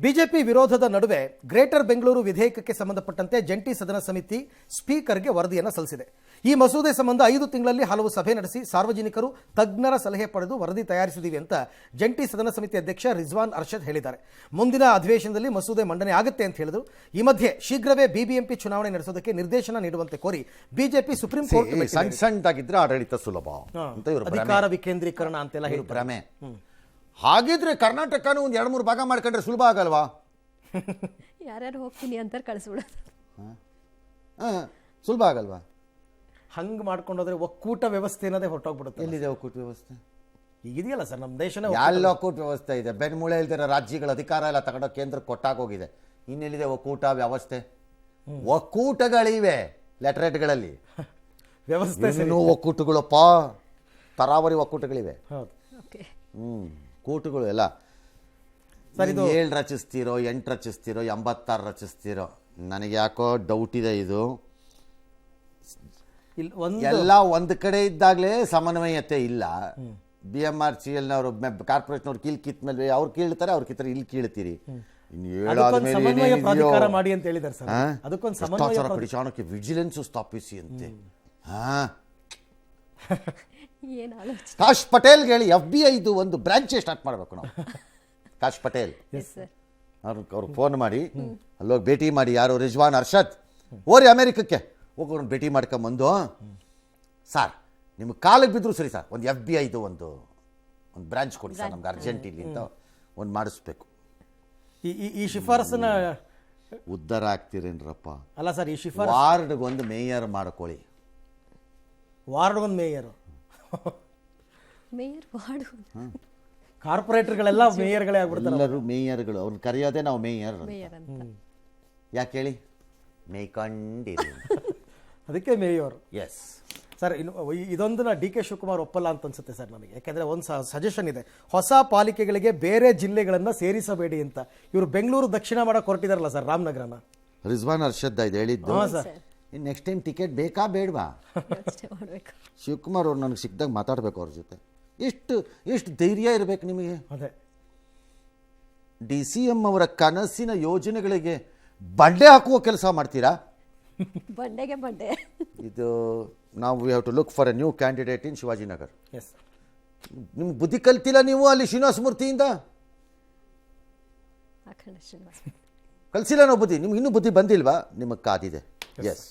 BJP ವಿರೋಧದ ನಡುವೆ greater Bengaluru ವಿಧೇಯಕಕ್ಕೆ ಸಂಬಂಧಪಟ್ಟಂತೆ ಜಂಟಿ ಸದನ ಸಮಿತಿ ಸ್ಪೀಕರ್ಗೆ ವರದಿಯನ್ನು ಸಲ್ಲಿಸಿದೆ. ಈ ಮಸೂದೆ ಸಂಬಂಧ 5 ತಿಂಗಳಲ್ಲಿ ಹಲವು ಸಭೆ ನಡೆಸಿ ಸಾರ್ವಜನಿಕರು ತಜ್ಞರ ಸಲಹೆ ಪಡೆದು ವರದಿ ತಯಾರಿಸಿದ್ದೀವಿ ಅಂತ ಜಂಟಿ ಸದನ ಸಮಿತಿ ಅಧ್ಯಕ್ಷ ರಿಜ್ವಾನ್ ಅರ್ಷದ್ ಹೇಳಿದ್ದಾರೆ. ಮುಂದಿನ ಅಧಿವೇಶನದಲ್ಲಿ ಮಸೂದೆ ಮಂಡನೆ ಆಗುತ್ತೆ ಅಂತ ಹೇಳಿದರು. ಈ ಮಧ್ಯೆ ಶೀಘ್ರವೇ ಬಿಬಿಎಂಪಿ ಚುನಾವಣೆ ನಡೆಸೋದಕ್ಕೆ ನಿರ್ದೇಶನ ನೀಡುವಂತೆ ಕೋರಿ ಬಿಜೆಪಿ ಸುಪ್ರೀಂ ಕೋರ್ಟ್ ಸಣ್ಣದಾಗಿದ್ರೆ ಆಡಳಿತ ಸುಲಭ ಅಂತ ಇವರು ಅಧಿಕಾರ ವಿಕೇಂದ್ರೀಕರಣ ಅಂತೆಲ್ಲ ಹೇಳಿ ಭ್ರಮೆ. ಹಾಗಿದ್ರೆ ಕರ್ನಾಟಕನೂ ಒಂದು 2-3 ಭಾಗ ಮಾಡ್ಕೊಂಡ್ರೆ ಸುಲಭ ಆಗಲ್ವಾ? ಯಾರ್ಯಾರು ಹೋಗ್ತೀನಿ ಅಂತ ಕಳಿಸ್ಬಿಡೋದು ಸುಲಭ ಆಗಲ್ವಾ? ಹಂಗೆ ಮಾಡ್ಕೊಂಡೋದ್ರೆ ಒಕ್ಕೂಟ ವ್ಯವಸ್ಥೆ ಅನ್ನೋದೇ ಹೊರಟೋಗ್ಬಿಡುತ್ತೆ. ಎಲ್ಲಿದೆ ಒಕ್ಕೂಟ ವ್ಯವಸ್ಥೆ? ಈಗಿದೆಯಲ್ಲ ಸರ್, ನಮ್ಮ ದೇಶನೇ ಎಲ್ಲ ಒಕ್ಕೂಟ ವ್ಯವಸ್ಥೆ ಇದೆ. ಬೆನ್ಮೂಳೆ ಇಲ್ದಿರೋ ರಾಜ್ಯಗಳ ಅಧಿಕಾರ ಎಲ್ಲ ತಗೊಂಡು ಕೇಂದ್ರಕ್ಕೆ ಕೊಟ್ಟಾಗೋಗಿದೆ. ಇನ್ನೆಲ್ಲಿದೆ ಒಕ್ಕೂಟ ವ್ಯವಸ್ಥೆ? ಒಕ್ಕೂಟಗಳಿವೆ ಲೆಟರೇಟ್ಗಳಲ್ಲಿ, ವ್ಯವಸ್ಥೆ ಒಕ್ಕೂಟಗಳಪ್ಪ, ತರಾವರಿ ಒಕ್ಕೂಟಗಳಿವೆ. ಕೂಟಗಳು ಎಲ್ಲ ಸರ್. ಇದು 7 ರಚಿಸ್ತೀರೋ 8 ರಚಿಸ್ತೀರೋ 86 ರಚಿಸ್ತೀರೋ ನನಗೆ ಯಾಕೋ ಡೌಟ್ ಇದೆ. ಇದು ಎಲ್ಲ ಒಂದು ಕಡೆ ಇದ್ದಾಗಲೇ ಸಮನ್ವಯತೆ ಇಲ್ಲ. BMRCL ಕಾರ್ಪೊರೇಷನ್ ಕೀಲ್ ಕಿತ್ ಮೇಲೆ ಅವ್ರು ಕೀಳ್ತಾರೆ, ಅವ್ರ ಕಿತ್ತಾರೆ, ಇಲ್ಲಿ ಕೀಳ್ತೀರಿ. ಕಡಿಚಾಣಕ್ಕೆ ವಿಜಿಲೆನ್ಸ್ ಸ್ಥಾಪಿಸಿ ಅಂತೆ. ಕಾಶ್ ಪಟೇಲ್ ಹೇಳಿ FBI ಇದು ಒಂದು ಬ್ರಾಂಚೇ ಸ್ಟಾರ್ಟ್ ಮಾಡಬೇಕು ನಾವು. ಕಾಶ್ ಪಟೇಲ್ ಅವ್ರು ಫೋನ್ ಮಾಡಿ ಅಲ್ಲೋಗಿ ಭೇಟಿ ಮಾಡಿ. ಯಾರು? ರಿಜ್ವಾನ್ ಅರ್ಷದ್. ಓರಿ ಅಮೆರಿಕಕ್ಕೆ ಹೋಗೋಣ, ಭೇಟಿ ಮಾಡ್ಕೊಂಬಂದು, ಸರ್ ನಿಮ್ಗೆ ಕಾಲಿಗೆ ಬಿದ್ರು ಸರಿ ಸರ್, ಒಂದು FBI ಇದು ಒಂದು ಬ್ರಾಂಚ್ ಕೊಡಿ ಸರ್ ನಮ್ಗೆ ಅರ್ಜೆಂಟ್ ಇಲ್ಲಿ ಅಂತ ಒಂದು ಮಾಡಿಸ್ಬೇಕು. ಈ ಶಿಫಾರಸನ್ನ ಉದ್ಧಾರ ಆಗ್ತೀರೇನ್ರಪ್ಪ? ಅಲ್ಲ ಸರ್, ಈ ಶಿಫಾರಸ್ ವಾರ್ಡ್ಗೆ ಒಂದು ಮೇಯರ್ ಮಾಡ್ಕೊಳ್ಳಿ. ವಾರ್ಡ್ ಒಂದು ಮೇಯರ್, ಕಾರ್ಪೊರೇಟರ್ಗಳೆಲ್ಲ ಮೇಯರ್ಗಳೇ ಆಗ್ಬಿಡ್ತಾರೆ. ಎಲ್ಲರೂ ಮೇಯರ್ಗಳು. ಅವ್ರನ್ನ ಕರೆಯೋದೇ ನಾವು ಮೇಯರ್. ಯಾಕೆ ಹೇಳಿ? ಮೇಯ್ಕೊಂಡಿರಿ ಅದಕ್ಕೆ ಮೇಯರ್. ಎಸ್ ಸರ್, ಇದೊಂದನ್ನ DK ಶಿವಕುಮಾರ್ ಒಪ್ಪಲ್ಲ ಅಂತ ಅನ್ಸುತ್ತೆ ಸರ್ ನನಗೆ. ಯಾಕೆಂದ್ರೆ ಒಂದು ಸಜೆಷನ್ ಇದೆ, ಹೊಸ ಪಾಲಿಕೆಗಳಿಗೆ ಬೇರೆ ಜಿಲ್ಲೆಗಳನ್ನ ಸೇರಿಸಬೇಡಿ ಅಂತ. ಇವರು ಬೆಂಗಳೂರು ದಕ್ಷಿಣ ಮಾಡಕ್ಕೆ ಹೊರಟಿದಾರಲ್ಲ ಸರ್, ರಾಮನಗರನ. ರಿಜ್ವಾನ್ ಅರ್ಷದ್ ಇದು ಹೇಳಿದ್ದು. ಸರ್, ನೆಕ್ಸ್ಟ್ ಟೈಮ್ ಟಿಕೆಟ್ ಬೇಕಾ ಬೇಡವಾ? ಶಿವಕುಮಾರ್ ಅವ್ರು ನನಗೆ ಸಿಕ್ಕಿದಾಗ ಮಾತಾಡಬೇಕು ಅವ್ರ ಜೊತೆ. ಎಷ್ಟು ಧೈರ್ಯ ಇರಬೇಕು ನಿಮಗೆ. ಅದೇ DCM ಅವರ ಕನಸಿನ ಯೋಜನೆಗಳಿಗೆ ಬಂಡೆ ಹಾಕುವ ಕೆಲಸ ಮಾಡ್ತೀರಾ? ಬಂಡೆಗೆ ಬಂಡೆ. ಇದು ನಾವು we have to look for a new candidate in Shivajinagar. Yes, ನಿಮ್ಗೆ ಬುದ್ಧಿ ಕಲ್ತಿಲ್ಲ ನೀವು ಅಲ್ಲಿ ಶ್ರೀನಿವಾಸ ಮೂರ್ತಿಯಿಂದ? ಕಲಿಸಿಲ್ಲ ನಾವು ಬುದ್ಧಿ. ನಿಮ್ಗೆ ಇನ್ನೂ ಬುದ್ಧಿ ಬಂದಿಲ್ವಾ? ನಿಮಗೆ ಕಾದಿದೆ. ಎಸ್,